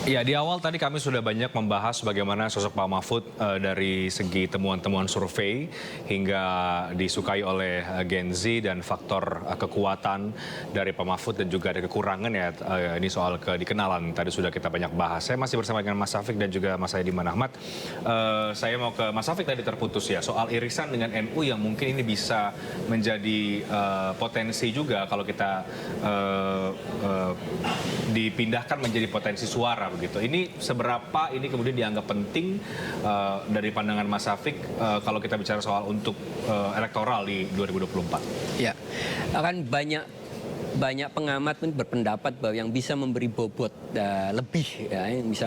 Ya, di awal tadi kami sudah banyak membahas bagaimana sosok Pak Mahfud dari segi temuan-temuan survei hingga disukai oleh Gen Z dan faktor kekuatan dari Pak Mahfud dan juga ada kekurangan ya, ini soal kedikenalan tadi sudah kita banyak bahas. Saya masih bersama dengan Mas Safik dan juga Mas Saidiman Ahmad. Saya mau ke Mas Safik tadi terputus ya soal irisan dengan NU yang mungkin ini bisa menjadi potensi juga kalau kita dipindahkan menjadi potensi suara begitu. Ini seberapa ini kemudian dianggap penting dari pandangan Mas Safik kalau kita bicara soal untuk elektoral di 2024? Ya, akan banyak pengamat pun berpendapat bahwa yang bisa memberi bobot lebih, ya, yang bisa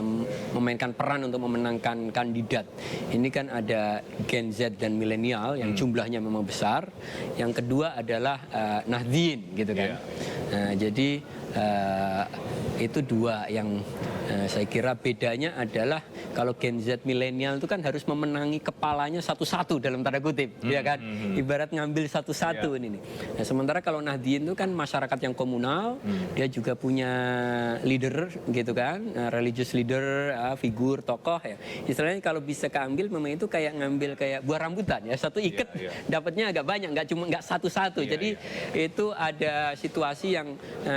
memainkan peran untuk memenangkan kandidat. Ini kan ada Gen Z dan milenial yang jumlahnya memang besar. Yang kedua adalah Nahdien, gitu kan. Jadi itu dua yang saya kira bedanya adalah kalau Gen Z milenial itu kan harus memenangi kepalanya satu-satu dalam tanda kutip, ya kan? Ibarat ngambil satu-satu ini. Nah, sementara kalau Nahdien itu kan masyarakat yang komunal, dia juga punya leader, gitu kan, religious leader, figur, tokoh ya. Istilahnya kalau bisa keambil memang itu kayak ngambil kayak buah rambutan ya, satu ikat dapatnya agak banyak, nggak satu-satu. Jadi itu ada situasi yang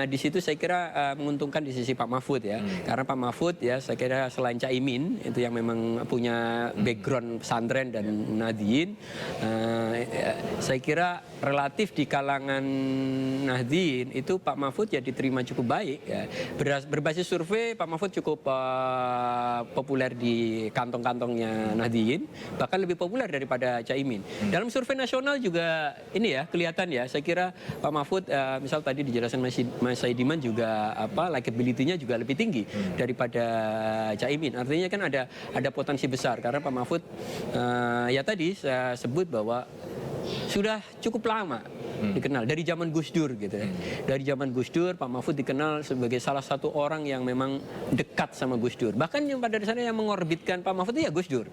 di situ saya kira menguntungkan di sisi Pak Mahfud ya, karena Pak Mahfud ya saya kira selain Caimin itu yang memang punya background pesantren dan Nahdien, saya kira relatif di kalangan Nahdien itu Pak Mahfud ya diterima cukup baik ya. Berbasis survei Pak Mahfud cukup populer di kantong-kantongnya Nahdien, bahkan lebih populer daripada Caimin. Dalam survei nasional juga ini ya kelihatan ya, saya kira Pak Mahfud misal tadi dijelaskan Mas Saidiman juga likability-nya juga lebih tinggi daripada Caimin. Artinya kan ada potensi besar karena Pak Mahfud ya tadi saya sebut bahwa sudah cukup lama dikenal dari zaman Gus Dur gitu ya. Dari zaman Gus Dur Pak Mahfud dikenal sebagai salah satu orang yang memang dekat sama Gus Dur. Bahkan yang pada dasarnya yang mengorbitkan Pak Mahfud itu ya Gus Dur.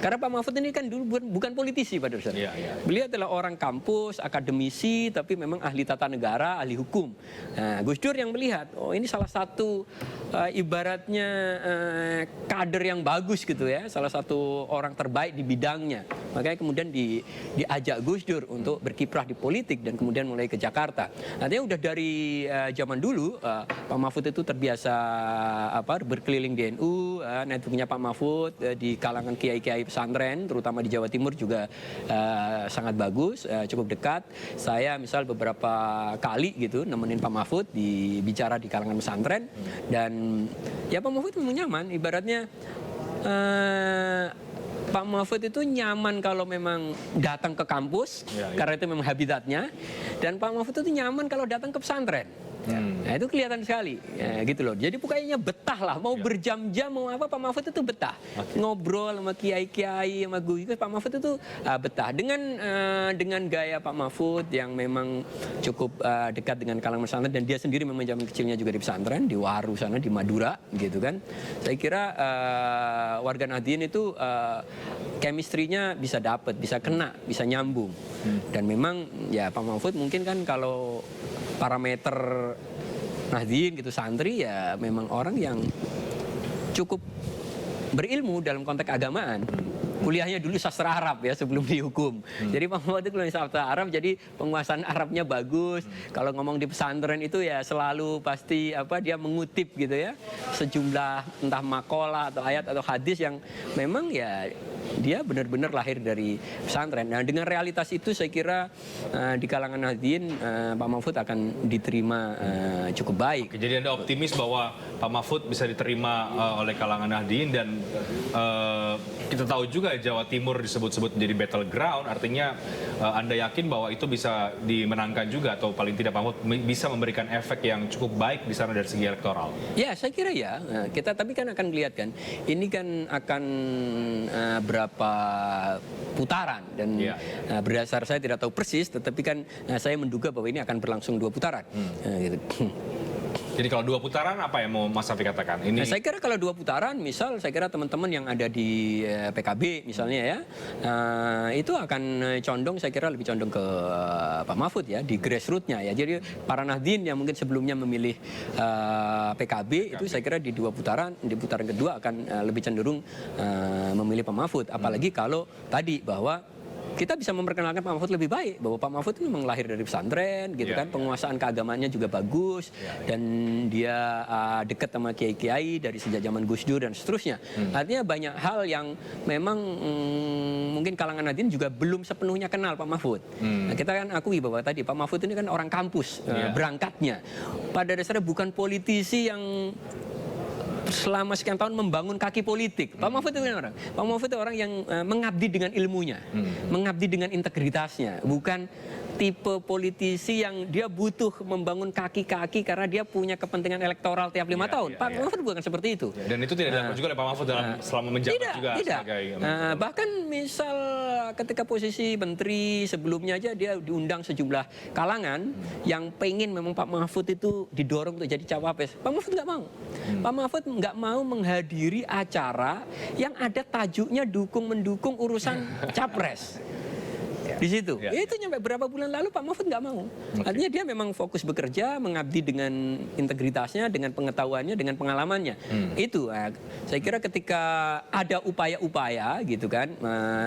Karena Pak Mahfud ini kan dulu bukan politisi pada dasarnya. Beliau adalah orang kampus, akademisi, tapi memang ahli tata negara, ahli hukum. Nah, Gus Dur yang melihat, oh ini salah satu ibaratnya kader yang bagus gitu ya, salah satu orang terbaik di bidangnya. Makanya kemudian diajak Gus Dur untuk berkiprah di politik dan kemudian mulai ke Jakarta. Artinya udah dari zaman dulu Pak Mahfud itu terbiasa berkeliling di NU, networknya Pak Mahfud di kalangan kiai-kiai pesantren, terutama di Jawa Timur juga sangat bagus, cukup dekat. Saya misal beberapa kali gitu nemenin Pak Mahfud bicara di kalangan pesantren dan ya Pak Mahfud memang nyaman, ibaratnya Pak Mahfud itu nyaman kalau memang datang ke kampus, karena itu memang habitatnya. Dan Pak Mahfud itu nyaman kalau datang ke pesantren. Nah itu kelihatan sekali, ya, gitu loh. Jadi pokoknya betah lah, mau berjam-jam mau apa Pak Mahfud itu betah. Ngobrol sama kiai-kiai, sama gus, Pak Mahfud itu betah. Dengan gaya Pak Mahfud yang memang cukup dekat dengan kalangan pesantren dan dia sendiri memang zaman kecilnya juga di pesantren di Waru sana di Madura, gitu kan. Saya kira warga Nahdien itu chemistry-nya bisa dapat, bisa kena, bisa nyambung. Dan memang ya Pak Mahfud mungkin kan kalau parameter Nahdien gitu santri ya memang orang yang cukup berilmu dalam konteks agamaan. Kuliahnya dulu sastra Arab ya sebelum dihukum. Jadi Pak Mahfud itu kuliah sastra Arab, jadi penguasaan Arabnya bagus. Kalau ngomong di pesantren itu ya selalu pasti dia mengutip gitu ya sejumlah entah makalah atau ayat atau hadis yang memang ya dia benar-benar lahir dari pesantren. Nah dengan realitas itu saya kira di kalangan Nahdien Pak Mahfud akan diterima cukup baik. Oke, jadi Anda optimis bahwa Pak Mahfud bisa diterima oleh kalangan Nahdien dan kita tahu juga Jawa Timur disebut-sebut menjadi battleground, artinya Anda yakin bahwa itu bisa dimenangkan juga atau paling tidak Pak Mahfud bisa memberikan efek yang cukup baik di sana dari segi elektoral? Ya saya kira ya, kita tapi kan akan lihat kan, ini kan akan berapa putaran dan berdasar saya tidak tahu persis, tetapi kan saya menduga bahwa ini akan berlangsung 2 putaran. Gitu. Jadi kalau 2 putaran apa yang mau Mas Safi katakan? Ini Nah, saya kira kalau 2 putaran, misal saya kira teman-teman yang ada di PKB misalnya ya, itu akan condong, saya kira lebih condong ke Pak Mahfud ya, di grassroots-nya ya. Jadi para Nahdien yang mungkin sebelumnya memilih PKB itu saya kira di 2 putaran, di putaran kedua akan lebih cenderung memilih Pak Mahfud. Apalagi kalau tadi bahwa kita bisa memperkenalkan Pak Mahfud lebih baik, bahwa Pak Mahfud itu memang lahir dari pesantren gitu kan, penguasaan keagamaannya juga bagus, dan dia dekat sama kiai-kiai dari sejak zaman Gus Dur dan seterusnya. Artinya banyak hal yang memang mungkin kalangan Nahdien juga belum sepenuhnya kenal Pak Mahfud. Nah, kita kan akui bahwa tadi Pak Mahfud ini kan orang kampus berangkatnya, pada dasarnya bukan politisi yang selama sekian tahun membangun kaki politik. Pak Mahfud itu orang. Pak Mahfud itu orang yang mengabdi dengan ilmunya, mengabdi dengan integritasnya, bukan tipe politisi yang dia butuh membangun kaki-kaki karena dia punya kepentingan elektoral tiap 5 tahun. Pak Mahfud bukan seperti itu. dan itu tidak dilakukan juga oleh Pak Mahfud dalam selama menjabat juga tidak. sebagai Bahkan misal ketika posisi menteri sebelumnya aja dia diundang sejumlah kalangan yang pengen memang Pak Mahfud itu didorong untuk jadi cawapres. Pak Mahfud nggak mau. Pak Mahfud nggak mau menghadiri acara yang ada tajuknya mendukung urusan capres. Di situ. Itu nyampe berapa bulan lalu Pak Mahfud nggak mau. Artinya dia memang fokus bekerja, mengabdi dengan integritasnya, dengan pengetahuannya, dengan pengalamannya. Itu saya kira ketika ada upaya-upaya gitu kan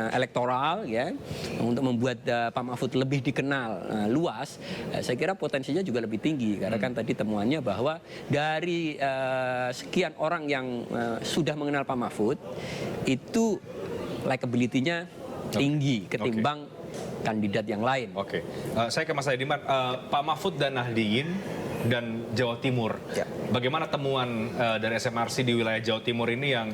elektoral ya untuk membuat Pak Mahfud lebih dikenal luas, saya kira potensinya juga lebih tinggi karena kan tadi temuannya bahwa dari sekian orang yang sudah mengenal Pak Mahfud itu likability-nya tinggi ketimbang kandidat yang lain. Oke, saya ke Mas Adiman. Pak Mahfud dan Nahdien dan Jawa Timur. Bagaimana temuan dari SMRC di wilayah Jawa Timur ini yang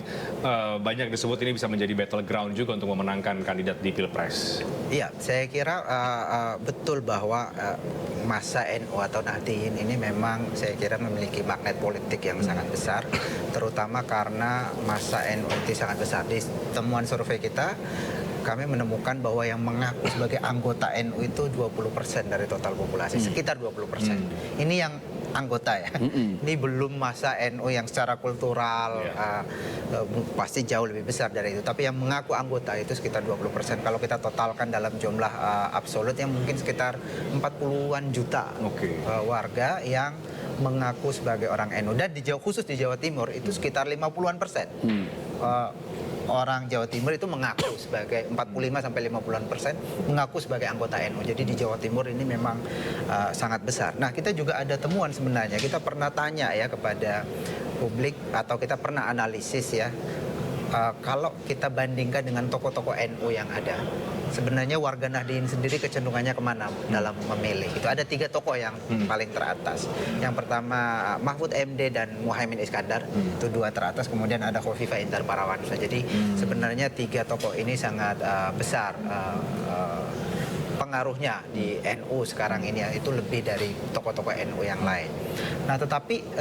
banyak disebut ini bisa menjadi battleground juga untuk memenangkan kandidat di Pilpres? Iya, saya kira betul bahwa masa NU atau Nahdien ini memang saya kira memiliki magnet politik yang sangat besar, terutama karena masa NU itu sangat besar. Di temuan survei kita, kami menemukan bahwa yang mengaku sebagai anggota NU itu 20% dari total populasi, sekitar 20%. Ini yang anggota ya. Ini belum masa NU yang secara kultural pasti jauh lebih besar dari itu. Tapi yang mengaku anggota itu sekitar 20%. Kalau kita totalkan dalam jumlah absolut yang mungkin sekitar 40-an juta warga yang mengaku sebagai orang NU. Dan khusus di Jawa Timur itu sekitar 50-an%. Orang Jawa Timur itu mengaku sebagai 45-50% mengaku sebagai anggota NU. Jadi di Jawa Timur ini memang sangat besar. Nah, kita juga ada temuan sebenarnya. Kita pernah tanya ya kepada publik atau kita pernah analisis ya. Kalau kita bandingkan dengan tokoh-tokoh NU yang ada, sebenarnya warga Nahdien sendiri kecenderungannya kemana dalam memilih? Itu ada 3 tokoh yang paling teratas. Yang pertama Mahfud MD dan Muhaimin Iskandar, itu 2 teratas. Kemudian ada Khofifah Indar Parawansa. Jadi sebenarnya 3 tokoh ini sangat besar pengaruhnya di NU sekarang ini ya, itu lebih dari tokoh-tokoh NU yang lain. Nah, tetapi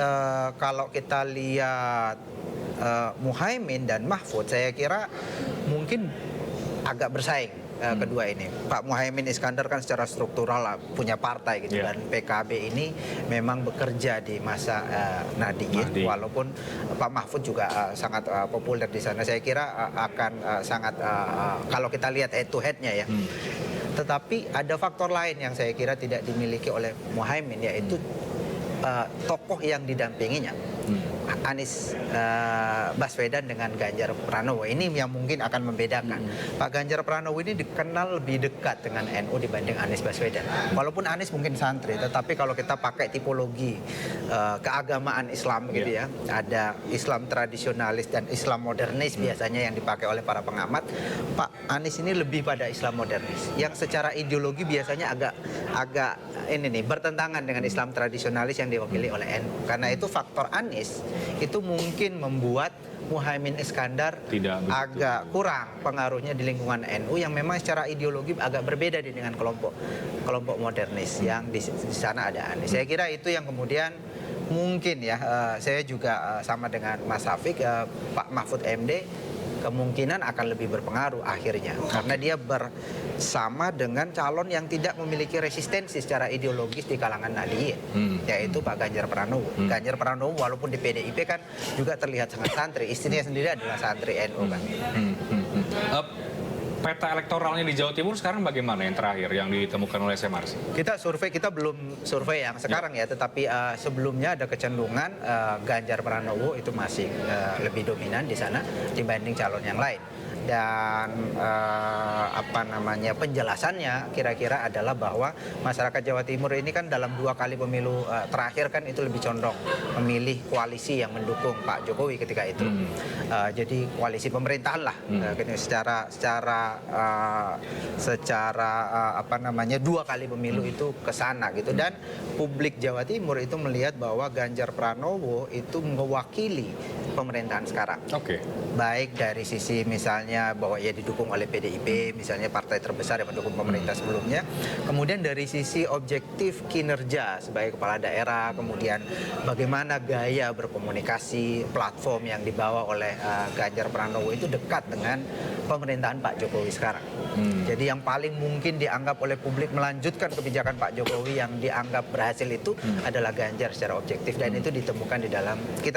kalau kita lihat Muhaimin dan Mahfud, saya kira mungkin agak bersaing kedua ini. Pak Muhaimin Iskandar kan secara struktural punya partai gitu, dan PKB ini memang bekerja di masa Nahdien, walaupun Pak Mahfud juga sangat populer di sana. Saya kira akan sangat kalau kita lihat head to head-nya ya. Tetapi ada faktor lain yang saya kira tidak dimiliki oleh Muhaimin, yaitu tokoh yang didampinginya. Anies Baswedan dengan Ganjar Pranowo ini yang mungkin akan membedakan. Pak Ganjar Pranowo ini dikenal lebih dekat dengan NU dibanding Anies Baswedan. Walaupun Anies mungkin santri, tetapi kalau kita pakai tipologi keagamaan Islam gitu ya, ada Islam tradisionalis dan Islam modernis biasanya yang dipakai oleh para pengamat. Pak Anies ini lebih pada Islam modernis, yang secara ideologi biasanya agak ini nih bertentangan dengan Islam tradisionalis yang diwakili oleh NU. Karena itu faktor Anies itu mungkin membuat Muhaimin Iskandar agak kurang pengaruhnya di lingkungan NU yang memang secara ideologi agak berbeda dengan kelompok modernis yang di sana ada Anies. Saya kira itu yang kemudian mungkin ya, saya juga sama dengan Mas Safik, Pak Mahfud MD kemungkinan akan lebih berpengaruh akhirnya karena dia bersama dengan calon yang tidak memiliki resistensi secara ideologis di kalangan Nahdliyin, yaitu Pak Ganjar Pranowo. Ganjar Pranowo walaupun di PDIP kan juga terlihat sangat santri, istrinya sendiri adalah santri NU kan. Peta elektoralnya di Jawa Timur sekarang bagaimana yang terakhir yang ditemukan oleh SMRC? Kita belum survei yang sekarang ya, tetapi sebelumnya ada kecenderungan Ganjar Pranowo itu masih lebih dominan di sana dibanding calon yang lain. Dan penjelasannya kira-kira adalah bahwa masyarakat Jawa Timur ini kan dalam 2 kali pemilu terakhir kan itu lebih condong memilih koalisi yang mendukung Pak Jokowi ketika itu. Jadi koalisi pemerintahan lah, secara 2 kali pemilu itu ke sana gitu. Dan publik Jawa Timur itu melihat bahwa Ganjar Pranowo itu mewakili pemerintahan sekarang. Baik dari sisi misalnya bahwa ia didukung oleh PDIP, misalnya partai terbesar yang mendukung pemerintah sebelumnya. Kemudian dari sisi objektif kinerja sebagai kepala daerah, kemudian bagaimana gaya berkomunikasi, platform yang dibawa oleh Ganjar Pranowo itu dekat dengan pemerintahan Pak Jokowi sekarang. Jadi yang paling mungkin dianggap oleh publik melanjutkan kebijakan Pak Jokowi yang dianggap berhasil itu adalah Ganjar secara objektif, dan itu kita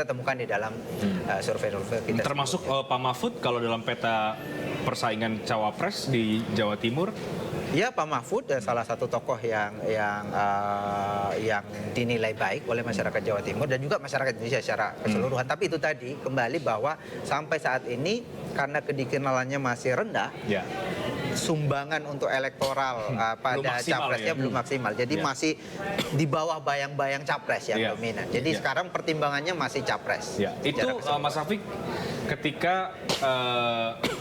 temukan di dalam survei-survei kita. Termasuk Pak Mahfud kalau dalam peta persaingan cawapres di Jawa Timur? Ya, Pak Mahfud salah satu tokoh yang dinilai baik oleh masyarakat Jawa Timur dan juga masyarakat Indonesia secara keseluruhan. Tapi itu tadi kembali bahwa sampai saat ini karena kedikenalannya masih rendah, sumbangan untuk elektoral pada capresnya belum maksimal. Jadi masih di bawah bayang-bayang capres yang dominan. Jadi sekarang pertimbangannya masih capres. Itu Mas Rafiq, ketika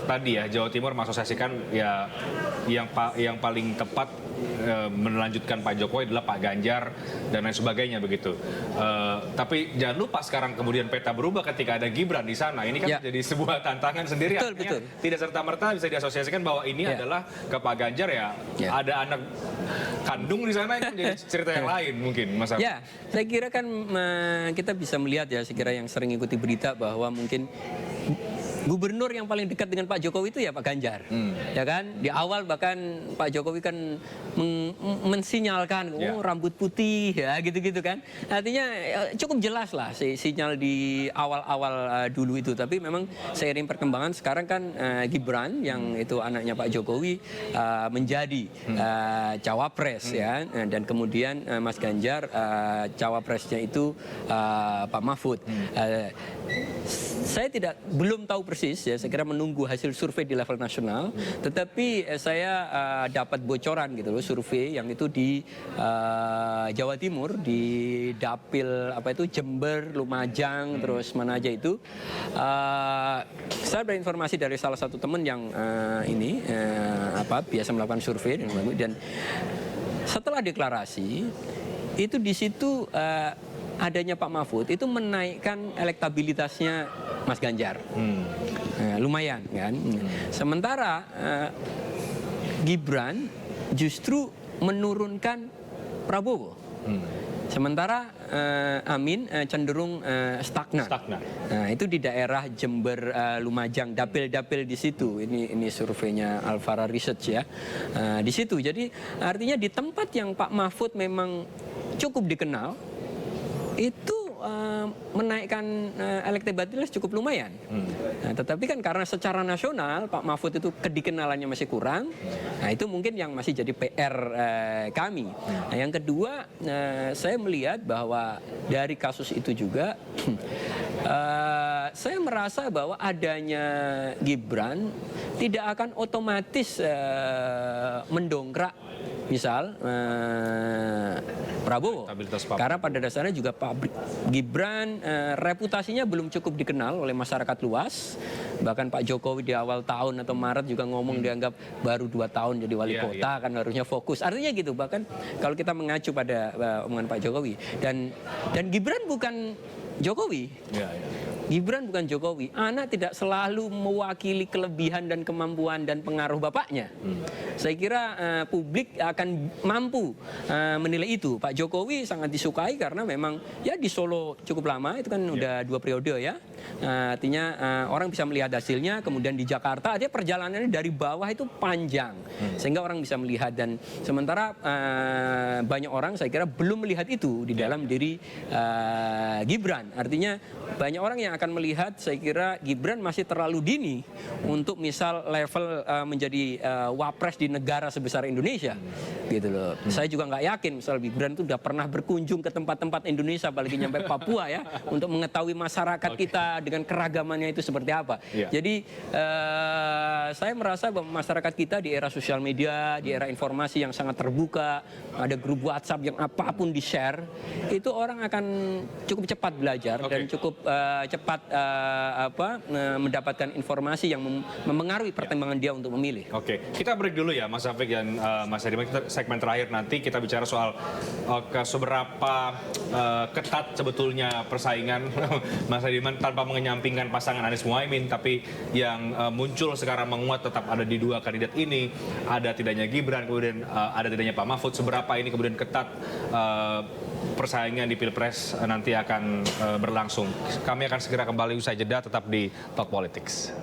tadi ya Jawa Timur mengasosiasikan ya yang paling tepat melanjutkan Pak Jokowi adalah Pak Ganjar dan lain sebagainya begitu. Tapi jangan lupa sekarang kemudian peta berubah ketika ada Gibran di sana. Ini kan jadi sebuah tantangan sendiri. Betul. Tidak serta-merta bisa diasosiasikan bahwa ini adalah ke Pak Ganjar ada anak kandung di sana, itu jadi cerita yang lain mungkin, Mas Rafiq. Ya, saya kira kan kita bisa melihat ya, saya kira yang sering ikuti berita bahwa mungkin gubernur yang paling dekat dengan Pak Jokowi itu ya Pak Ganjar, ya kan? Di awal bahkan Pak Jokowi kan mensinyalkan, rambut putih, ya gitu-gitu kan? Artinya cukup jelas lah sinyal di awal-awal dulu itu. Tapi memang seiring perkembangan sekarang kan Gibran yang itu anaknya Pak Jokowi menjadi cawapres ya, dan kemudian Mas Ganjar cawapresnya itu Pak Mahfud. Saya belum tahu persis ya, saya kira menunggu hasil survei di level nasional, tetapi saya dapat bocoran gitu loh, survei yang itu di Jawa Timur, di Dapil Jember, Lumajang, terus mana aja itu. Saya berinformasi dari salah satu teman yang biasa melakukan survei dan setelah deklarasi itu di situ adanya Pak Mahfud itu menaikkan elektabilitasnya Mas Ganjar, lumayan kan. Sementara Gibran justru menurunkan Prabowo. Sementara Amin cenderung stagnan. Nah, itu di daerah Jember, Lumajang, dapil-dapil di situ. Ini surveinya Alfara Research ya. Di situ. Jadi artinya di tempat yang Pak Mahfud memang cukup dikenal, itu menaikkan elektabilitas cukup lumayan. Nah, tetapi kan karena secara nasional Pak Mahfud itu kedikenalannya masih kurang. Nah, itu mungkin yang masih jadi PR kami. Nah, yang kedua, saya melihat bahwa dari kasus itu juga saya merasa bahwa adanya Gibran tidak akan otomatis mendongkrak misal Prabowo. Karena pada dasarnya juga Pak Gibran reputasinya belum cukup dikenal oleh masyarakat luas. Bahkan Pak Jokowi di awal tahun atau Maret juga ngomong dianggap baru 2 tahun jadi wali kota, kan harusnya fokus. Artinya gitu, bahkan kalau kita mengacu pada omongan Pak Jokowi. Dan Gibran bukan Jokowi. Gibran bukan Jokowi. Anak tidak selalu mewakili kelebihan dan kemampuan dan pengaruh bapaknya. Saya kira publik akan mampu menilai itu. Pak Jokowi sangat disukai karena memang ya di Solo cukup lama, itu kan udah 2 periode ya. Artinya orang bisa melihat hasilnya. Kemudian di Jakarta, artinya perjalanannya dari bawah itu panjang, sehingga orang bisa melihat. Dan sementara banyak orang saya kira belum melihat itu di dalam diri Gibran. Artinya banyak orang yang akan melihat, saya kira Gibran masih terlalu dini untuk misal level menjadi wapres di negara sebesar Indonesia, gitu loh. Saya juga nggak yakin misal Gibran itu udah pernah berkunjung ke tempat-tempat Indonesia, apalagi nyampe Papua ya, untuk mengetahui masyarakat kita dengan keragamannya itu seperti apa. Jadi saya merasa bahwa masyarakat kita di era sosial media, di era informasi yang sangat terbuka, ada grup WhatsApp yang apapun di-share, itu orang akan cukup cepat belajar dan cukup cepat mendapatkan informasi yang mempengaruhi pertimbangan dia untuk memilih. Oke, kita break dulu ya Mas Afiq dan Mas Hadiman. Kita segmen terakhir nanti kita bicara soal seberapa ketat sebetulnya persaingan Mas Hadiman tanpa mengenyampingkan pasangan Anies Muhaimin, tapi yang muncul sekarang menguat tetap ada di 2 kandidat ini, ada tidaknya Gibran, kemudian ada tidaknya Pak Mahfud. Seberapa ini kemudian ketat persaingan di Pilpres nanti akan berlangsung. Kami akan segera kembali usai jeda, tetap di Talk Politics.